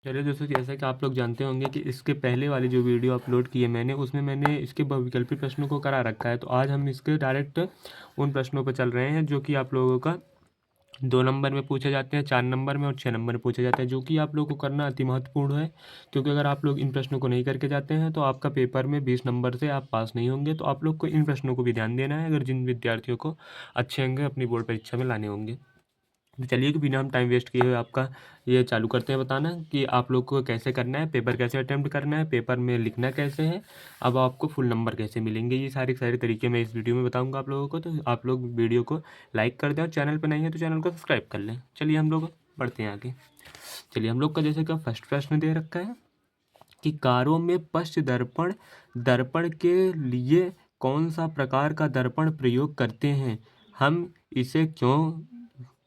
चलिए दोस्तों, जैसा कि आप लोग जानते होंगे कि इसके पहले वाली जो वीडियो अपलोड की है मैंने, उसमें मैंने इसके वैकल्पिक प्रश्नों को करा रखा है। तो आज हम इसके डायरेक्ट उन प्रश्नों पर चल रहे हैं जो कि आप लोगों का 2 नंबर में पूछे जाते हैं, 4 नंबर में और 6 नंबर में पूछे जाते हैं, जो कि आप लोगों को करना अति महत्वपूर्ण है। क्योंकि अगर आप लोग इन प्रश्नों को नहीं करके जाते हैं तो आपका पेपर में 20 नंबर से आप पास नहीं होंगे। तो आप लोग को इन प्रश्नों को भी ध्यान देना है अगर जिन विद्यार्थियों को अच्छे अंक अपनी बोर्ड परीक्षा में लाने होंगे। तो चलिए कि बिना हम टाइम वेस्ट किए हुए आपका ये चालू करते हैं बताना कि आप लोग को कैसे करना है, पेपर कैसे अटेम्प्ट करना है, पेपर में लिखना कैसे है, अब आपको फुल नंबर कैसे मिलेंगे। ये सारे तरीके मैं इस वीडियो में बताऊंगा आप लोगों को। तो आप लोग वीडियो को लाइक कर दें और चैनल पर नहीं है तो चैनल को सब्सक्राइब कर लें। चलिए हम लोग बढ़ते हैं आगे। चलिए हम लोग का जैसे कि फर्स्ट प्रश्न दे रखा है कि कारों में पश्च दर्पण दर्पण के लिए कौन सा प्रकार का दर्पण प्रयोग करते हैं, हम इसे क्यों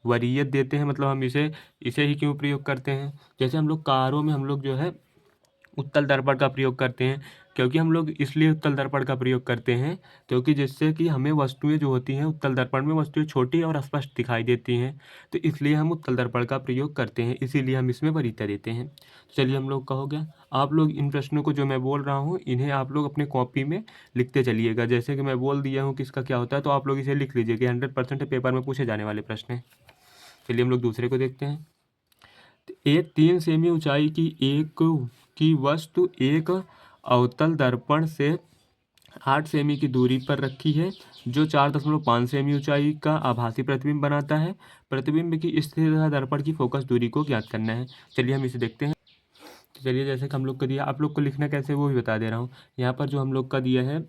वरीयत देते हैं, मतलब हम इसे इसे ही क्यों प्रयोग करते हैं। जैसे हम लोग कारों में हम लोग जो है उत्तल दर्पण का प्रयोग करते हैं। क्योंकि हम लोग इसलिए उत्तल दर्पण का प्रयोग करते हैं क्योंकि जिससे कि हमें वस्तुएं जो होती हैं उत्तल दर्पण में वस्तुएं छोटी और स्पष्ट दिखाई देती हैं। तो इसलिए हम उत्तल दर्पण का प्रयोग करते हैं, इसीलिए हम इसमें वरीयता देते हैं। तो चलिए हम लोग का हो गया। आप लोग इन प्रश्नों को जो मैं बोल रहा हूँ इन्हें आप लोग अपने कॉपी में लिखते चलिएगा। जैसे कि मैं बोल दिया हूँ कि इसका क्या होता है, तो आप लोग इसे लिख लीजिए कि 100% पेपर में पूछे जाने वाले प्रश्न हैं। चलिए हम लोग दूसरे को देखते हैं। एक 3 सेमी ऊंचाई की वस्तु एक अवतल दर्पण से 8 सेमी की दूरी पर रखी है, जो 4.5 सेमी ऊंचाई का आभासी प्रतिबिंब बनाता है। प्रतिबिंब की स्थिति तथा दर्पण की फोकस दूरी को ज्ञात करना है। चलिए हम इसे देखते हैं। तो चलिए जैसे कि हम लोग को दिया, आप लोग को लिखना कैसे है वो भी बता दे रहा हूँ। यहाँ पर जो हम लोग का दिया है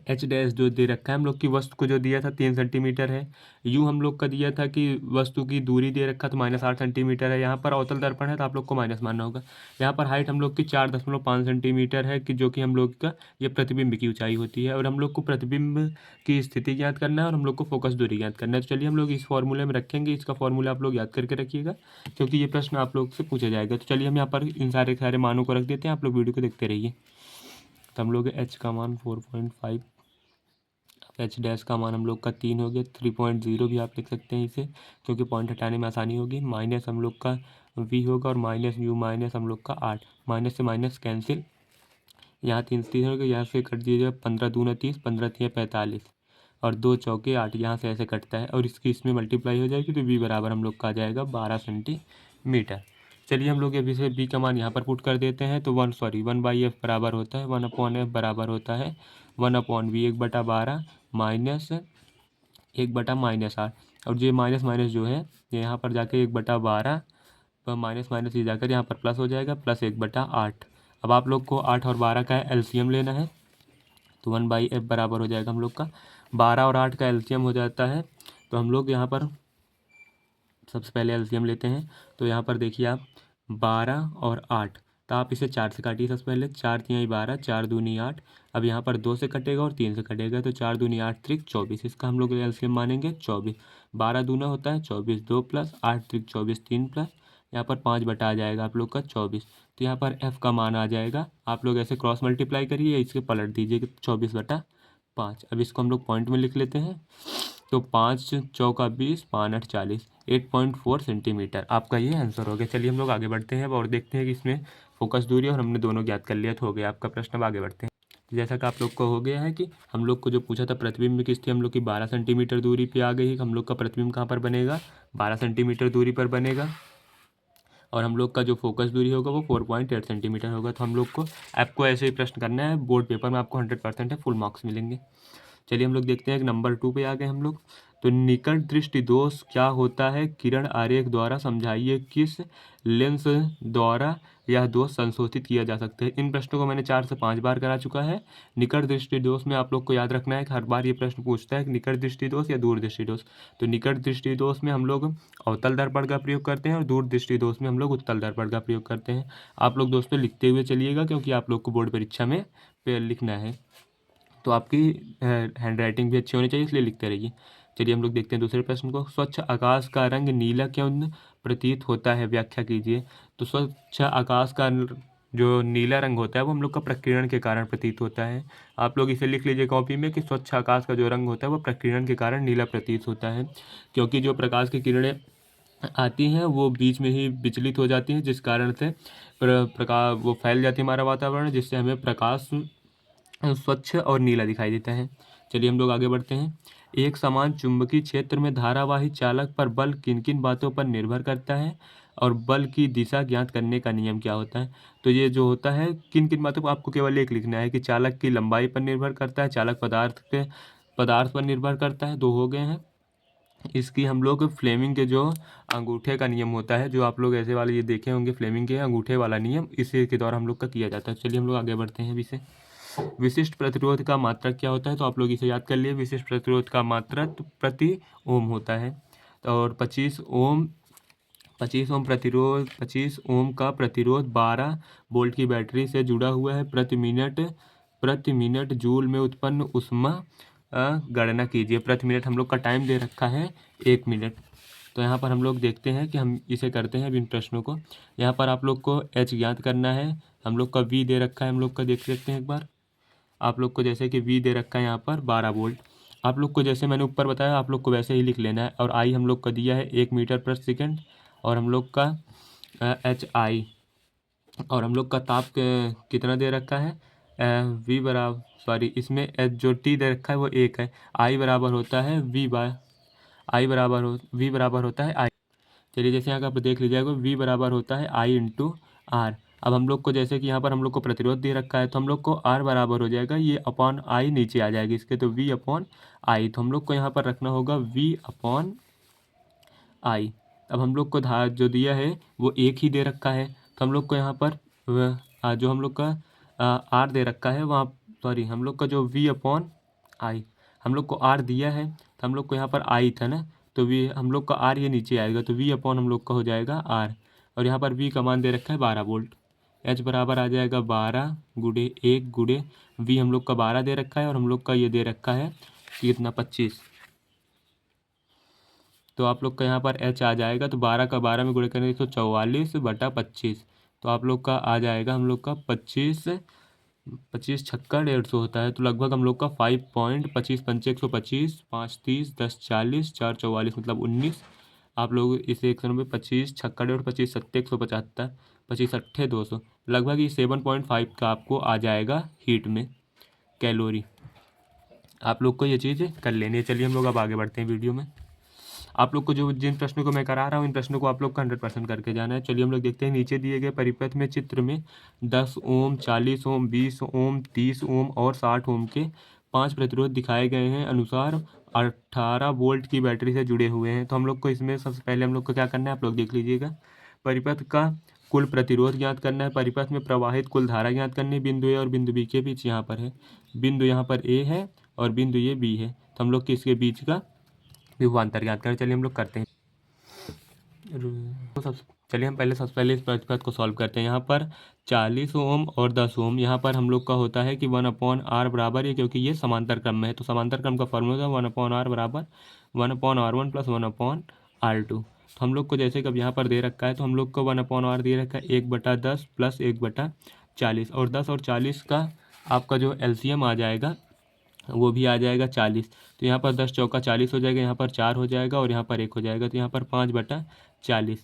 एच डैश जो दे रखा है, हम लोग की वस्तु को जो दिया था 3 सेंटीमीटर है। यू हम लोग का दिया था कि वस्तु की दूरी दे रखा तो -8 सेंटीमीटर है। यहाँ पर अवतल दर्पण है तो आप लोग को माइनस मानना होगा। यहाँ पर हाइट हम लोग की 4.5 सेंटीमीटर है कि जो कि हम लोग का ये प्रतिबिंब की ऊंचाई होती है। और हम लोग को प्रतिबिंब की स्थिति ज्ञात करना है और हम लोग को फोकस दूरी ज्ञात करना है। तो चलिए हम लोग इस फॉर्मूले में रखेंगे, इसका फॉर्मूला आप लोग याद करके रखिएगा क्योंकि ये प्रश्न आप लोग से पूछा जाएगा। तो चलिए हम यहाँ पर इन सारे मानों को रख देते हैं, आप लोग वीडियो को देखते रहिए। तो हम लोग एच का मान 4.5, एच डैश का मान हम लोग का 3 हो गया। 3.0 भी आप लिख सकते हैं इसे क्योंकि पॉइंट हटाने में आसानी होगी। माइनस हम लोग का वी होगा और माइनस यू माइनस हम लोग का 8, माइनस से माइनस कैंसिल, यहाँ 3 हो गया, यहाँ से कट दीजिएगा 15 दूना 30, 15 तिया 45 और 2 चौके 8, यहाँ से ऐसे कटता है और इसकी इसमें मल्टीप्लाई हो जाएगी तो बी बराबर हम लोग का आ जाएगा 12 सेंटीमीटर। चलिए हम लोग अभी से बी का मान यहाँ पर पुट कर देते हैं। तो 1/f बराबर होता है 1/f बराबर होता है 1/v 1/12 माइनस 1/-8। और ये माइनस माइनस जो है ये यहाँ पर जाके 1/12 पर माइनस माइनस ये जाकर यहाँ पर प्लस हो जाएगा प्लस 1/8। अब आप लोग को 8 और 12 का एलसीएम लेना है तो 1/f बराबर हो जाएगा हम लोग का 12 और 8 का एलसीएम हो जाता है। तो हम लोग यहाँ पर सबसे पहले एलसीएम लेते हैं। तो यहाँ पर देखिए आप 12 और 8, तो आप इसे 4 से काटिए। सबसे पहले 4 तिहाई 12, 4 दूनी 8। अब यहाँ पर 2 से कटेगा और 3 से कटेगा तो 4 दूनी 8 त्रिक 24, इसका हम लोग एलसीएम मानेंगे 24। 12 दूना होता है 24, 2 प्लस 8 त्रिक 24, 3 प्लस यहाँ पर 5 बटा आ जाएगा आप लोग का 24। तो यहाँ पर एफ का मान आ जाएगा, आप लोग ऐसे क्रॉस मल्टीप्लाई करिए या इसके पलट दीजिए 24/5। अब इसको हम लोग पॉइंट में लिख लेते हैं। तो 5 चौका 20, 5 8 40, 8.4 सेंटीमीटर आपका ये आंसर हो गया। चलिए हम लोग आगे बढ़ते हैं और देखते हैं कि इसमें फोकस दूरी और हमने दोनों ज्ञात कर लिया तो हो गया आपका प्रश्न। अब आगे बढ़ते हैं। जैसा कि आप लोग को हो गया है कि हम लोग को जो पूछा था प्रतिबिंब की स्थिति हम लोग की 12 सेंटीमीटर दूरी पे आ गई है। हम लोग का प्रतिबिंब कहाँ पर बनेगा, 12 सेंटीमीटर दूरी पर बनेगा और हम लोग का जो फोकस दूरी होगा वो 4.8 सेंटीमीटर होगा। तो हम लोग को आपको ऐसे ही प्रश्न करना है, बोर्ड पेपर में आपको 100% है, फुल मार्क्स मिलेंगे। चलिए हम लोग देखते हैं कि नंबर 2 पे आ गए हम लोग। तो निकट दृष्टि दोष क्या होता है, किरण आरेख द्वारा समझाइए किस लेंस द्वारा यह दोष संशोधित किया जा सकता है। इन प्रश्नों को मैंने 4 से 5 बार करा चुका है। निकट दृष्टि दोष में आप लोग को याद रखना है कि हर बार ये प्रश्न पूछता है कि निकट दृष्टि दोष या दूर दृष्टि दोष। तो निकट दृष्टि दोष में हम लोग अवतल दर्पण का प्रयोग करते हैं और दूर दृष्टि दोष में हम लोग उत्तल दर्पण का प्रयोग करते हैं। आप लोग दोस्तों लिखते हुए चलिएगा क्योंकि आप लोग को बोर्ड परीक्षा में लिखना है, तो आपकी हैंड राइटिंग भी अच्छी होनी चाहिए, इसलिए लिखते रहिए। चलिए हम लोग देखते हैं दूसरे प्रश्न को। स्वच्छ आकाश का रंग नीला क्यों प्रतीत होता है, व्याख्या कीजिए। तो स्वच्छ आकाश का जो नीला रंग होता है वो हम लोग का प्रकीर्णन के कारण प्रतीत होता है। आप लोग इसे लिख लीजिए कॉपी में कि स्वच्छ आकाश का जो रंग होता है वो प्रकीर्णन के कारण नीला प्रतीत होता है। क्योंकि जो प्रकाश की किरणें आती हैं वो बीच में ही विचलित हो जाती हैं, जिस कारण से प्रकाश वो फैल जाती है हमारा वातावरण, जिससे हमें प्रकाश स्वच्छ और नीला दिखाई देता है। चलिए हम लोग आगे बढ़ते हैं। एक समान चुंबकीय क्षेत्र में धारावाही चालक पर बल किन किन बातों पर निर्भर करता है और बल की दिशा ज्ञात करने का नियम क्या होता है। तो ये जो होता है किन किन बातों को आपको केवल एक लिखना है कि चालक की लंबाई पर निर्भर करता है, चालक पदार्थ पर निर्भर करता है, 2 हो गए हैं। इसकी हम लोग फ्लेमिंग के जो अंगूठे का नियम होता है, जो आप लोग ऐसे वाले ये देखे होंगे फ्लेमिंग के अंगूठे वाला नियम, इसी के द्वारा हम लोग का किया जाता है। चलिए हम लोग आगे बढ़ते हैं विषय। विशिष्ट प्रतिरोध का मात्रक क्या होता है, तो आप लोग इसे याद कर लिए। विशिष्ट प्रतिरोध का मात्रक प्रति ओम होता है। और 25 ओम का प्रतिरोध 12 वोल्ट की बैटरी से जुड़ा हुआ है। प्रति मिनट जूल में उत्पन्न ऊष्मा गणना कीजिए। प्रति मिनट हम लोग का टाइम दे रखा है 1 मिनट। तो यहाँ पर हम लोग देखते हैं कि हम इसे करते हैं इन प्रश्नों को। यहाँ पर आप लोग को एच ज्ञात करना है, हम लोग का वी दे रखा है, हम लोग का देख सकते हैं एक बार। आप लोग को जैसे कि वी दे रखा है यहाँ पर 12 वोल्ट। आप लोग को जैसे मैंने ऊपर बताया आप लोग को वैसे ही लिख लेना है। और आई हम लोग का दिया है 1 मीटर प्रति सेकंड, और हम लोग का एच आई, और हम लोग का ताप कितना दे रखा है वी बराबर, सॉरी इसमें एच जो टी दे रखा है वो 1 है। आई बराबर होता है वी बराबर होता है आई। चलिए जैसे यहाँ का आप देख लीजिएगा वी बराबर होता है आई इंटू आर। अब हम लोग को जैसे कि यहाँ पर हम लोग को प्रतिरोध दे रखा है, तो हम लोग को आर बराबर हो जाएगा ये अपॉन आई, नीचे आ जाएगी इसके, तो वी अपॉन आई। तो हम लोग को यहाँ पर रखना होगा वी अपॉन आई। अब हम लोग को धार जो दिया है वो 1 ही दे रखा है, तो हम लोग को यहाँ पर जो हम लोग का आर दे रखा है वहाँ, सॉरी हम लोग का जो वी अपॉन आई, हम लोग को आर दिया है तो हम लोग को यहाँ पर आई था ना, तो वी हम लोग का आर ये नीचे आएगा, तो वी अपॉन हम लोग का हो जाएगा आर। और यहाँ पर वी का मान दे रखा है 12 वोल्ट। एच बराबर आ जाएगा 12 गुड़े 1 गुड़े वी हम लोग का 12 दे रखा है, और हम लोग का ये दे रखा है कितना 25। तो आप लोग का यहाँ पर एच आ जाएगा, तो 12 का 12 में गुणे करेंगे तो 44/25। तो आप लोग का आ जाएगा हम लोग का 25 छक्का 150 होता है। तो लगभग हम लोग का 5.25 5 30 10 40 4 44 मतलब 19। आप लोग इसे 190 25 छक्का 150 25 सत्ते 175 25 अट्ठे 200, लगभग ये 7.5 का आपको आ जाएगा हीट में कैलोरी। आप लोग को ये चीज़ कर लेनी है। चलिए हम लोग अब आगे बढ़ते हैं वीडियो में। आप लोग को जो जिन प्रश्नों को मैं करा रहा हूँ इन प्रश्नों को आप लोग को 100% करके जाना है। चलिए हम लोग देखते हैं नीचे दिए गए परिपथ में चित्र में 10 ओम 40 ओम 20 ओम 30 ओम और 60 ओम के 5 प्रतिरोध दिखाए गए हैं, अनुसार 18 वोल्ट की बैटरी से जुड़े हुए हैं। तो हम लोग को इसमें सबसे पहले हम लोग को क्या करना है, आप लोग देख लीजिएगा। परिपथ का कुल प्रतिरोध ज्ञात करना है, परिपथ में प्रवाहित कुल धारा ज्ञात करनी है। बिंदु ए और बिंदु बी के बीच यहाँ पर है, बिंदु यहाँ पर ए है और बिंदु ये बी है, तो हम लोग इसके बीच का विभवांतर ज्ञात करें। चलिए हम लोग करते हैं। चलिए हम सबसे पहले इस प्रतिपद को सॉल्व करते हैं। यहाँ पर 40 ओम और 10 ओम, यहाँ पर हम लोग का होता है कि 1/r बराबर है, क्योंकि ये समांतर क्रम में है। तो समांतर क्रम का फॉर्मूला 1/r बराबर 1/r1 + 1/r2। तो हम लोग को जैसे कि अब यहाँ पर दे रखा है, तो हम लोग को 1/r दे रखा है 1/10 + 1/40, और 10 और 40 का आपका जो एलसीएम आ जाएगा वो भी आ जाएगा 40। तो यहाँ पर 10 चौका 40 हो जाएगा, यहाँ पर 4 हो जाएगा और यहाँ पर 1 हो जाएगा, तो यहाँ पर 5/40।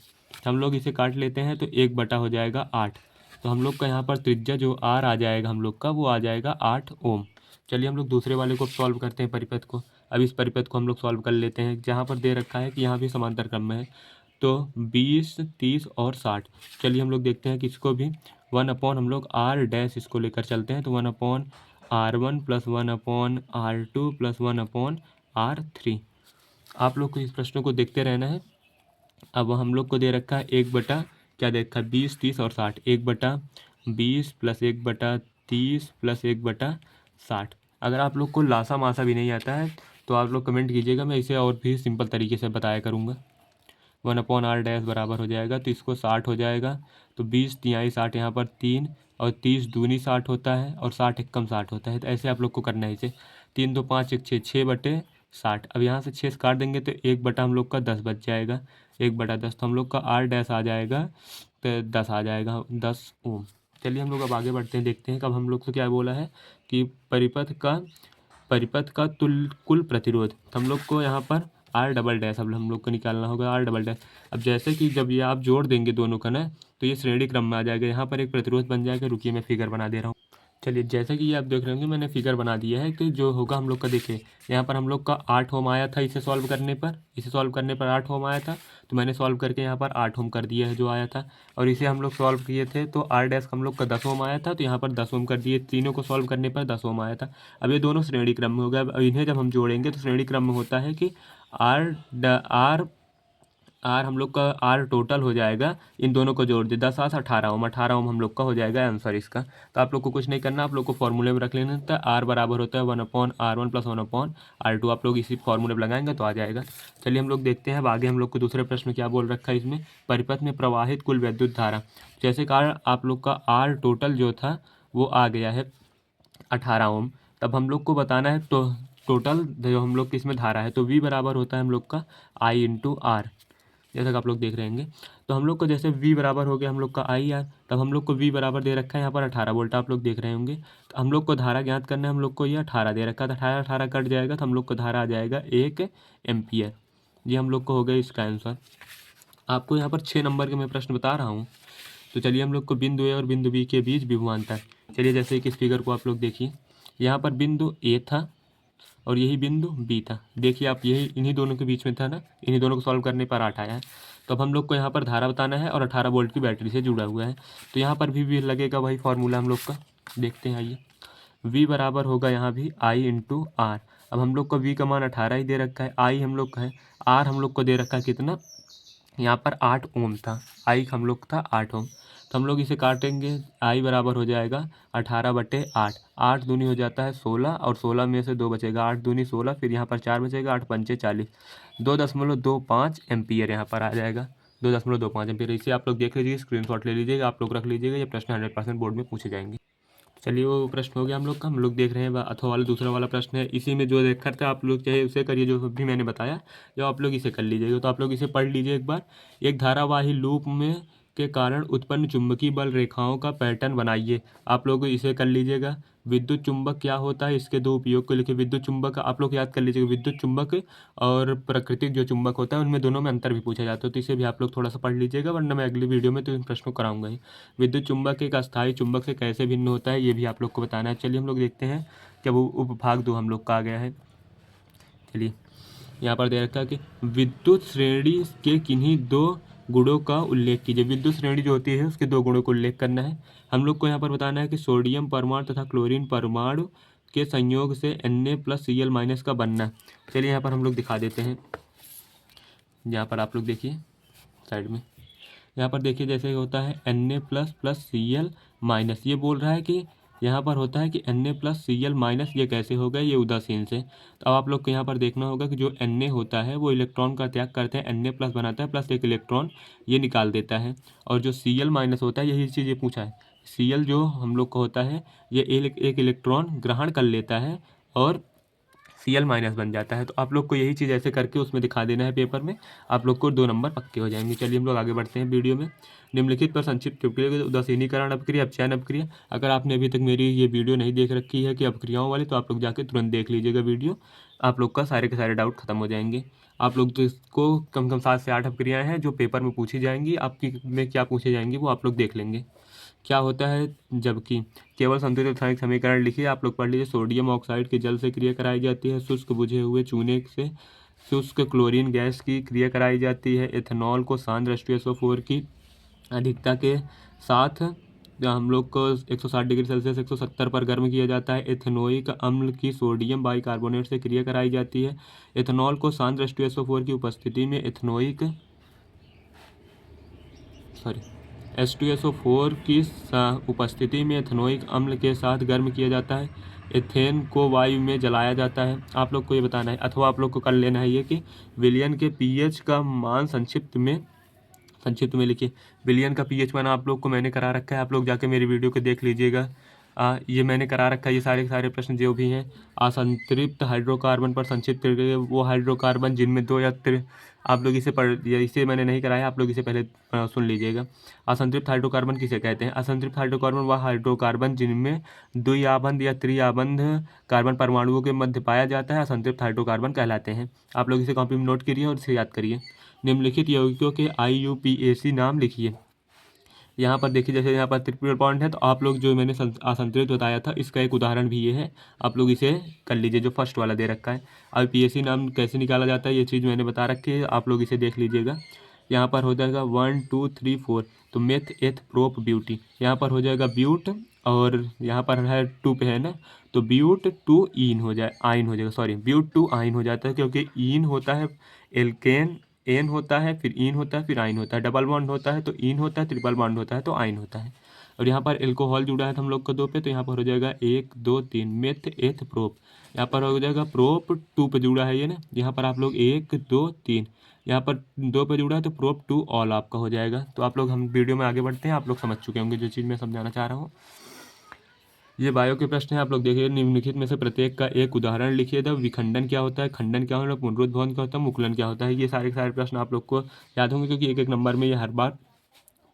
हम लोग इसे काट लेते हैं तो 1 हो जाएगा 8। तो हम लोग का यहाँ पर त्रिज्या जो आर आ जाएगा हम लोग का वो आ जाएगा 8 ओम। चलिए हम लोग दूसरे वाले को सॉल्व करते हैं परिपथ को। अब इस परिपथ को हम लोग सॉल्व कर लेते हैं, जहाँ पर दे रखा है कि यहाँ भी समांतर क्रम में है, तो 20 30 और 60। चलिए हम लोग देखते हैं कि इसको भी 1/ हम लोग आर डैश इसको लेकर चलते हैं, तो 1/r1 + 1/r2 + 1/r3। आप लोग को इस प्रश्नों को देखते रहना है। अब हम लोग को दे रखा है 1 क्या दे रखा है 20 30 और 60, 1/20 + 1/30 + 1/60। अगर आप लोग को लासा मासा भी नहीं आता है तो आप लोग कमेंट कीजिएगा, मैं इसे और भी सिंपल तरीके से बताया करूँगा। 1/r डैश बराबर हो जाएगा, तो इसको 60 हो जाएगा, तो 20 तिहाई 60 यहाँ पर 3 और 30 दूनी 60 होता है और 60 एकम 60 होता है। तो ऐसे आप लोग को करना है इसे। 3 2 5 1 6 6/60। अब यहाँ से 6 काट देंगे तो 1/ हम लोग का 10 बच जाएगा, 1/10। तो हम लोग का आर डैश आ जाएगा तो 10 आ जाएगा 10 ओम। चलिए हम लोग अब आगे बढ़ते हैं, देखते हैं कब हम लोग को क्या बोला है कि परिपथ का कुल प्रतिरोध। तो हम लोग को यहाँ पर आर डबल डैश अब हम लोग को निकालना होगा आर डबल डैश। अब जैसे कि जब ये आप जोड़ देंगे दोनों का ना, तो ये श्रेणी क्रम में आ जाएगा। यहाँ पर एक प्रतिरोध बन जाएगा। रुकिए मैं फिगर बना दे रहा हूँ। चलिए जैसे कि ये आप देख रहे होंगे मैंने फिगर बना दिया है कि जो होगा हम लोग का, देखिए यहाँ पर हम लोग का 8 ओम आया था इसे सॉल्व करने पर 8 ओम आया था। तो मैंने सॉल्व करके यहाँ पर 8 ओम कर दिया है जो आया था। और इसे हम लोग सॉल्व किए थे तो आर डैश हम लोग का 10 ओम आया था, तो यहाँ पर 10 ओम कर दिए। तीनों को सॉल्व करने पर 10 ओम आया था। अब ये दोनों श्रेणी क्रम में हो गया। अब इन्हें जब हम जोड़ेंगे तो श्रेणी क्रम में होता है कि आर आर हम लोग का आर टोटल हो जाएगा, इन दोनों को जोड़ दे 10 8 18 ओम हम लोग का हो जाएगा आंसर इसका। तो आप लोग को कुछ नहीं करना, आप लोग को फॉर्मूले में रख लेना था। आर बराबर होता है 1/R1 + 1/R2। आप लोग इसी फॉर्मूले में लगाएंगे तो आ जाएगा। चलिए हम लोग देखते हैं अब आगे हम लोग को दूसरे प्रश्न क्या बोल रखा है इसमें। परिपथ में प्रवाहित कुल विद्युत धारा, जैसे कारण आप लोग का आर टोटल जो था वो आ गया है 18 ओम। तब हम लोग को बताना है तो टोटल जो हम लोग किस में धारा है, तो V बराबर होता है हम लोग का I × R, जैसा कि आप लोग देख रहे होंगे। तो हम लोग को जैसे V बराबर हो गया हम लोग का IR, तब हम लोग को V बराबर दे रखा है यहाँ पर 18 वोल्ट आप लोग देख रहे होंगे। तो हम लोग को धारा ज्ञात करना है, हम लोग को ये 18 दे रखा है। तो 18 18 कट जाएगा तो हम लोग को धारा आ जाएगा 1 एम्पियर। ये हम लोग को हो गया इसका आंसर। आपको यहाँ पर 6 नंबर के मैं प्रश्न बता रहा हूँ। तो चलिए हम लोग को बिंदु ए और बिंदु बी के बीच विभवांतर। चलिए जैसे कि इस फिगर को आप लोग देखिए, यहाँ पर बिंदु ए था और यही बिंदु बी था। देखिए आप यही इन्हीं दोनों के बीच में था ना, इन्हीं दोनों को सॉल्व करने पर 8 आया है। तो अब हम लोग को यहाँ पर धारा बताना है और 18 वोल्ट की बैटरी से जुड़ा हुआ है। तो यहाँ पर भी लगेगा वही फार्मूला हम लोग का, देखते हैं आइए। V बराबर होगा यहाँ भी I × R। अब हम लोग को V का मान 18 ही दे रखा है, I हम लोग का है, R हम लोग को दे रखा है कितना, यहाँ पर 8 ओम था, I हम लोग था 8 ओम। तो हम लोग इसे काटेंगे, I बराबर हो जाएगा 18/8। 8 दूनी हो जाता है 16 और 16 में से 2 बचेगा, 8 दूनी 16, फिर यहाँ पर 4 बचेगा, 8 पंचे 40, 2.25 एम्पियर यहाँ पर आ जाएगा, 2.25 एम्पियर। इसे आप लोग देख लीजिए, स्क्रीनशॉट ले लीजिएगा, आप लोग रख लीजिएगा, ये प्रश्न 100% बोर्ड में पूछे जाएंगे। चलिए वो प्रश्न हो गया हम लोग का। हम लोग देख रहे हैं अथवा वाला दूसरा वाला प्रश्न है। इसी में जो देखा था आप लोग चाहे उसे करिए, जो भी मैंने बताया जो आप लोग इसे कर लीजिएगा। तो आप लोग इसे पढ़ लीजिए एक बार। एक धारावाही लूप में के कारण उत्पन्न चुंबकीय बल रेखाओं का पैटर्न बनाइए। आप लोग इसे कर लीजिएगा। विद्युत चुंबक क्या होता है, इसके दो उपयोग को लिखिए। विद्युत चुंबक आप लोग याद कर लीजिएगा, विद्युत चुंबक और प्राकृतिक जो चुंबक होता है उनमें दोनों में अंतर भी पूछा जाता है। तो इसे भी आप लोग थोड़ा सा पढ़ लीजिएगा, वरना मैं अगली वीडियो में तो इन प्रश्नों को कराऊंगा ही। विद्युत चुंबक एक अस्थायी चुंबक से कैसे भिन्न होता है, ये भी आप लोग को बताना है। चलिए हम लोग देखते हैं कि वो उपभाग 2 हम लोग का आ गया है। चलिए यहाँ पर दे रखा है कि विद्युत श्रेणी के किन्हीं 2 गुणों का उल्लेख कीजिए। विद्युत श्रेणी जो होती है उसके 2 गुणों को उल्लेख करना है। हम लोग को यहाँ पर बताना है कि सोडियम परमाणु तथा क्लोरीन परमाणु के संयोग से Na+Cl- का बनना। चलिए यहाँ पर हम लोग दिखा देते हैं। यहाँ पर आप लोग देखिए साइड में, यहाँ पर देखिए जैसे होता है Na++Cl-, ये बोल रहा है कि यहाँ पर होता है कि Na+Cl-, ये कैसे होगा, ये उदासीन से। तो अब आप लोग को यहाँ पर देखना होगा कि जो Na होता है वो इलेक्ट्रॉन का त्याग करते हैं, Na+ बनाता है, प्लस एक इलेक्ट्रॉन ये निकाल देता है। और जो Cl- होता है, यही चीज़ ये पूछा है। Cl जो हम लोग को होता है ये एक इलेक्ट्रॉन ग्रहण कर लेता है और Cl- बन जाता है। तो आप लोग को यही चीज़ ऐसे करके उसमें दिखा देना है पेपर में, आप लोग को 2 नंबर पक्के हो जाएंगे। चलिए हम लोग आगे बढ़ते हैं वीडियो में। निम्नलिखित पर संक्षिप्त टिप्पणी, उदासीनीकरण अपक्रिया, अपचयन अपक्रिया। अगर आपने अभी तक मेरी ये वीडियो नहीं देख रखी है कि अपक्रियाओं वाली, तो आप लोग जाके तुरंत देख लीजिएगा वीडियो, आप लोग का सारे के सारे डाउट खत्म हो जाएंगे। आप लोग तो इसको कम से कम 7 से 8 अपक्रियाएँ हैं जो पेपर में पूछी जाएंगी, आपकी में क्या पूछे जाएंगी वो आप लोग देख लेंगे। क्या होता है जबकि केवल संतुलित रासायनिक समीकरण लिखिए। आप लोग पढ़ लीजिए। सोडियम ऑक्साइड के जल से क्रिया कराई जाती है। शुष्क बुझे हुए चूने से शुष्क क्लोरीन गैस की क्रिया कराई जाती है। एथेनॉल को सांद्र H2SO4 की अधिकता के साथ हम लोग को 160 डिग्री सेल्सियस 170 पर गर्म किया जाता है। एथेनोइक अम्ल की सोडियम बाइकार्बोनेट से क्रिया कराई जाती है। एथेनॉल को सांद्र H2SO4 की उपस्थिति में H2SO4 की उपस्थिति में एथेनोइक अम्ल के साथ गर्म किया जाता है। एथेन को वायु में जलाया जाता है। आप लोग को ये बताना है, अथवा आप लोग को कर लेना है ये कि विलयन के pH का मान संक्षिप्त में लिखिए। विलयन का pH मान आप लोग को मैंने करा रखा है, आप लोग जाके मेरी वीडियो को देख लीजिएगा। ये मैंने करा रखा है, ये सारे सारे प्रश्न जो भी हैं। असंतृप्त हाइड्रोकार्बन पर संक्षिप्त करके वो हाइड्रोकार्बन जिनमें दो या आप लोग इसे मैंने नहीं कराया, आप लोग इसे पहले सुन लीजिएगा। असंतृप्त हाइड्रोकार्बन किसे कहते हैं? असंतृप्त हाइड्रोकार्बन वह हाइड्रोकार्बन जिनमें द्विआबंध या त्रिआबंध कार्बन परमाणुओं के मध्य पाया जाता है, असंतृप्त हाइड्रोकार्बन कहलाते हैं। आप लोग इसे कॉपी में नोट करिए और इसे याद करिए। निम्नलिखित यौगिकों के IUPAC नाम लिखिए। यहाँ पर देखिए, जैसे यहाँ पर ट्रिपल बॉन्ड है, तो आप लोग जो मैंने असंतुलित बताया था, इसका एक उदाहरण भी ये है। आप लोग इसे कर लीजिए, जो फर्स्ट वाला दे रखा है। IUPAC नाम कैसे निकाला जाता है, ये चीज़ मैंने बता रखी है, आप लोग इसे देख लीजिएगा। यहाँ पर हो जाएगा 1 2 3 4, तो मेथ एथ प्रोप ब्यूटी। यहाँ पर हो जाएगा ब्यूट, और यहाँ पर है 2 पे है ना, तो ब्यूट टू इन हो जाए, आइन हो जाएगा, सॉरी ब्यूट टू आइन हो जाता है, क्योंकि इन होता है एल्केन, एन होता है, फिर इन होता है, फिर आइन होता है। डबल बॉन्ड होता है तो इन होता है, ट्रिपल बॉन्ड होता है तो आइन होता है। और यहाँ पर एल्कोहल जुड़ा है हम लोग का 2 पे, तो यहाँ पर हो जाएगा 1 2 3 मेथ एथ प्रोप। यहाँ पर हो जाएगा प्रोप 2 पे जुड़ा है ये ना, यहाँ पर आप लोग 1 2 3, यहाँ पर 2 पे जुड़ा है तो प्रोप 2 ऑल आपका हो जाएगा। तो आप लोग, हम वीडियो में आगे बढ़ते हैं, आप लोग समझ चुके होंगे जो चीज़ मैं समझाना चाह रहा हूँ। ये बायो के प्रश्न है, आप लोग देखिए। निम्नलिखित में से प्रत्येक का एक उदाहरण लिखिए। तो विखंडन क्या होता है, खंडन क्या होता है, पुनरुत्भवन क्या होता है, मुकुलन क्या होता है। ये सारे सारे प्रश्न आप लोग को याद होंगे, क्योंकि एक एक नंबर में ये हर बार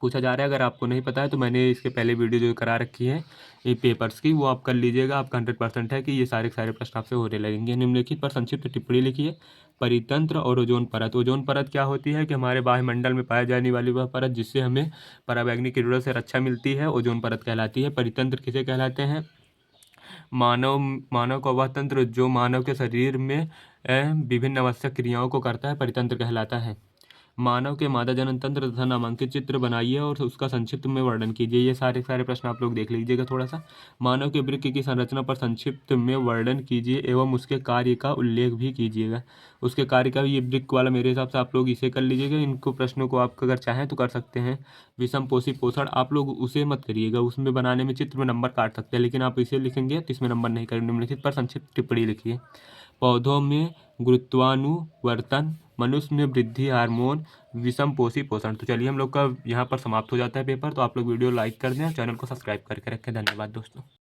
पूछा जा रहा है। अगर आपको नहीं पता है तो मैंने इसके पहले वीडियो जो करा रखी है ये पेपर्स की, वो आप कर लीजिएगा। आपका 100% है कि ये सारे सारे प्रश्न आपसे होने लगेंगे। निम्नलिखित पर संक्षिप्त टिप्पणी लिखिए। परितंत्र और ओजोन परत। ओजोन परत क्या होती है कि हमारे वायुमंडल में पाई जाने वाली वह परत जिससे हमें पराबैंगनी किरणों से रक्षा मिलती है, ओजोन परत कहलाती है। परितंत्र किसे कहलाते हैं? मानव का वह तंत्र जो मानव के शरीर में विभिन्न आवश्यक क्रियाओं को करता है, परितंत्र कहलाता है। मानव के मादा जनन तंत्र तथा नामांकित चित्र बनाइए और उसका संक्षिप्त में वर्णन कीजिए। ये सारे सारे प्रश्न आप लोग देख लीजिएगा थोड़ा सा। मानव के वृक्क की संरचना पर संक्षिप्त में वर्णन कीजिए एवं उसके कार्य का उल्लेख भी कीजिएगा। उसके कार्य का, ये वृक्क वाला मेरे हिसाब से आप लोग इसे कर लीजिएगा। इनको प्रश्नों को आप अगर चाहें तो कर सकते हैं। विषम पोषी पोषण, आप लोग उसे मत करिएगा, उसमें बनाने में चित्र में नंबर काट सकते हैं, लेकिन आप इसे लिखेंगे तो इसमें नंबर नहीं करेंगे। निम्नलिखित पर संक्षिप्त टिप्पणी लिखिए। पौधों में गुरुत्वानुवर्तन, मनुष्य में वृद्धि हार्मोन, विषम पोषी पोषण। तो चलिए, हम लोग का यहाँ पर समाप्त हो जाता है पेपर। तो आप लोग वीडियो लाइक कर दें और चैनल को सब्सक्राइब करके रखें। धन्यवाद दोस्तों।